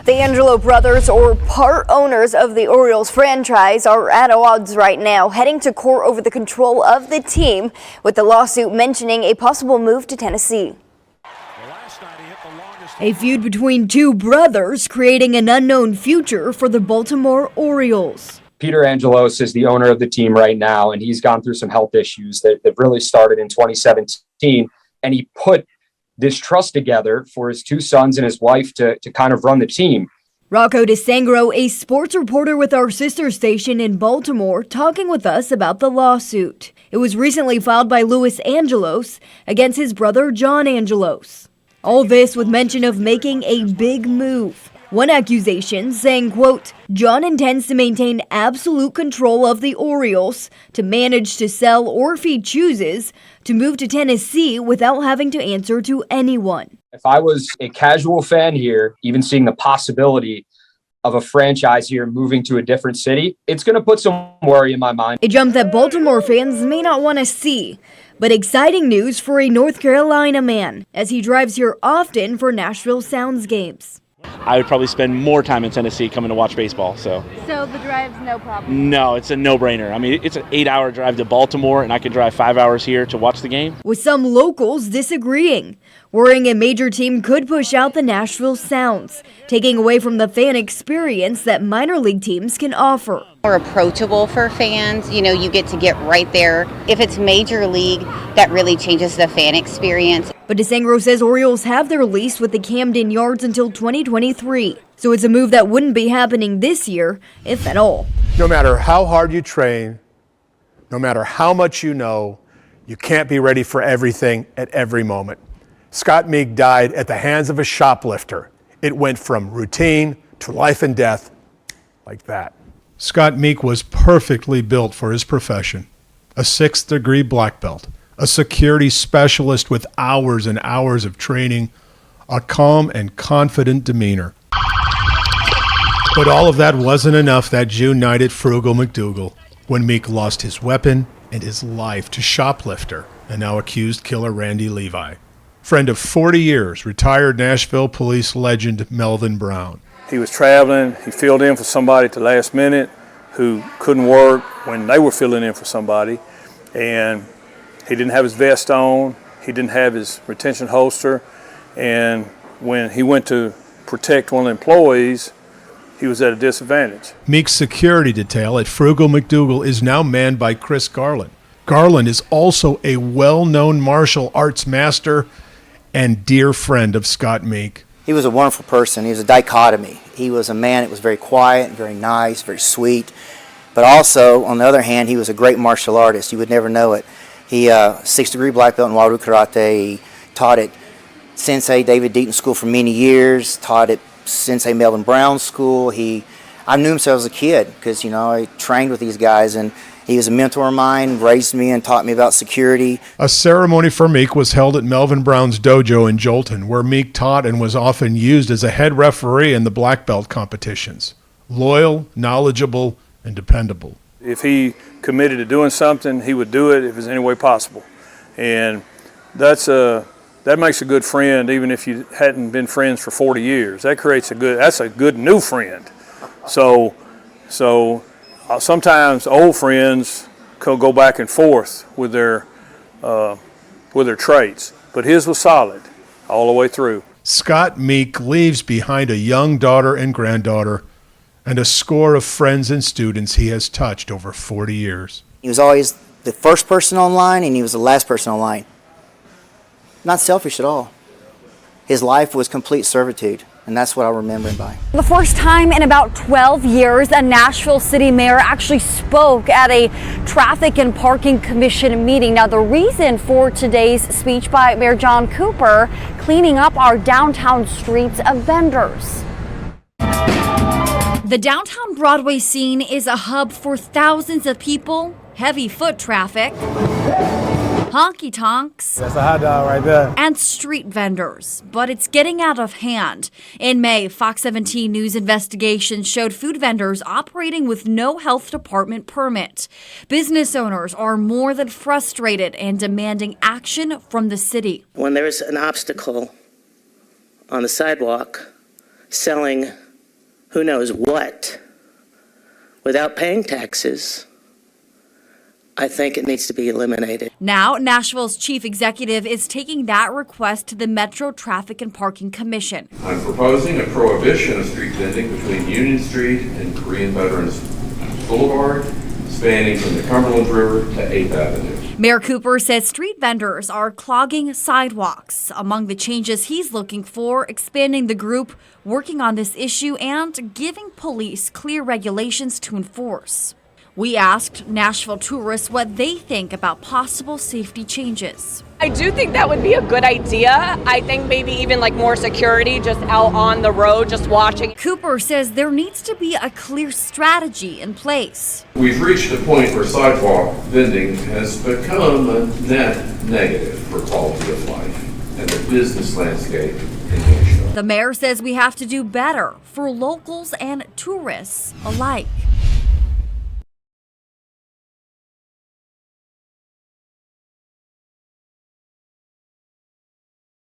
The Angelo brothers, or part owners of the Orioles franchise, are at odds right now, heading to court over the control of the team, with the lawsuit mentioning a possible move to Tennessee. A feud between two brothers creating an unknown future for the Baltimore Orioles. Peter Angelos is the owner of the team right now, and he's gone through some health issues that really started in 2017, and he put this trust together for his two sons and his wife to kind of run the team. Rocco Disangro, a sports reporter with our sister station in Baltimore, talking with us about the lawsuit. It was recently filed by Louis Angelos against his brother John Angelos. All this with mention of making a big move. One accusation saying, quote, John intends to maintain absolute control of the Orioles, to manage to sell, or if he chooses, to move to Tennessee without having to answer to anyone. If I was a casual fan here, even seeing the possibility of a franchise here moving to a different city, it's going to put some worry in my mind. A jump that Baltimore fans may not want to see, but exciting news for a North Carolina man, as he drives here often for Nashville Sounds games. I would probably spend more time in Tennessee coming to watch baseball. So the drive's no problem? No, it's a no-brainer. I mean, it's an 8-hour drive to Baltimore, and I can drive 5 hours here to watch the game. With some locals disagreeing, worrying a major team could push out the Nashville Sounds, taking away from the fan experience that minor league teams can offer. More approachable for fans, you get to get right there. If it's major league, that really changes the fan experience. But Disangro says Orioles have their lease with the Camden Yards until 2023. So it's a move that wouldn't be happening this year, if at all. No matter how hard you train, no matter how much you know, you can't be ready for everything at every moment. Scott Meek died at the hands of a shoplifter. It went from routine to life and death like that. Scott Meek was perfectly built for his profession. A 6th-degree black belt, a security specialist with hours and hours of training, a calm and confident demeanor. But all of that wasn't enough that June night at Frugal McDougal, when Meek lost his weapon and his life to shoplifter and now accused killer Randy Levi. Friend of 40 years, retired Nashville police legend Melvin Brown. He was traveling, he filled in for somebody at the last minute who couldn't work when they were filling in for somebody, and he didn't have his vest on, he didn't have his retention holster, and when he went to protect one of the employees, he was at a disadvantage. Meek's security detail at Frugal McDougal is now manned by Chris Garland. Garland is also a well-known martial arts master and dear friend of Scott Meek. He was a wonderful person. He was a dichotomy. He was a man that was very quiet, very nice, very sweet. But also, on the other hand, he was a great martial artist. You would never know it. He 6th-degree black belt in Wado Karate. He taught at Sensei David Deaton School for many years, taught at Sensei Melvin Brown's school. I knew him since I was a kid because, I trained with these guys, and he was a mentor of mine, raised me and taught me about security. A ceremony for Meek was held at Melvin Brown's dojo in Jolton, where Meek taught and was often used as a head referee in the black belt competitions. Loyal, knowledgeable, and dependable. If he committed to doing something, he would do it if it's any way possible. And that makes a good friend, even if you hadn't been friends for 40 years. That's a good new friend. So sometimes old friends could go back and forth with their traits, but his was solid all the way through. Scott Meek leaves behind a young daughter and granddaughter and a score of friends and students he has touched over 40 years. He was always the first person online, and he was the last person online. Not selfish at all. His life was complete servitude. And that's what I'll remember him by. The first time in about 12 years, a Nashville city mayor actually spoke at a Traffic and Parking Commission meeting. Now, the reason for today's speech by Mayor John Cooper, cleaning up our downtown streets of vendors. The downtown Broadway scene is a hub for thousands of people, heavy foot traffic, honky-tonks, that's a hot dog right there, and street vendors. But it's getting out of hand. In May, Fox 17 News investigations showed food vendors operating with no health department permit. Business owners are more than frustrated and demanding action from the city. When there's an obstacle on the sidewalk selling who knows what without paying taxes, I think it needs to be eliminated. Now, Nashville's chief executive is taking that request to the Metro Traffic and Parking Commission. I'm proposing a prohibition of street vending between Union Street and Korean Veterans Boulevard, spanning from the Cumberland River to 8th Avenue. Mayor Cooper says street vendors are clogging sidewalks. Among the changes he's looking for, expanding the group working on this issue and giving police clear regulations to enforce. We asked Nashville tourists what they think about possible safety changes. I do think that would be a good idea. I think maybe even like more security just out on the road, just watching. Cooper says there needs to be a clear strategy in place. We've reached a point where sidewalk vending has become a net negative for quality of life and the business landscape in Nashville. The mayor says we have to do better for locals and tourists alike.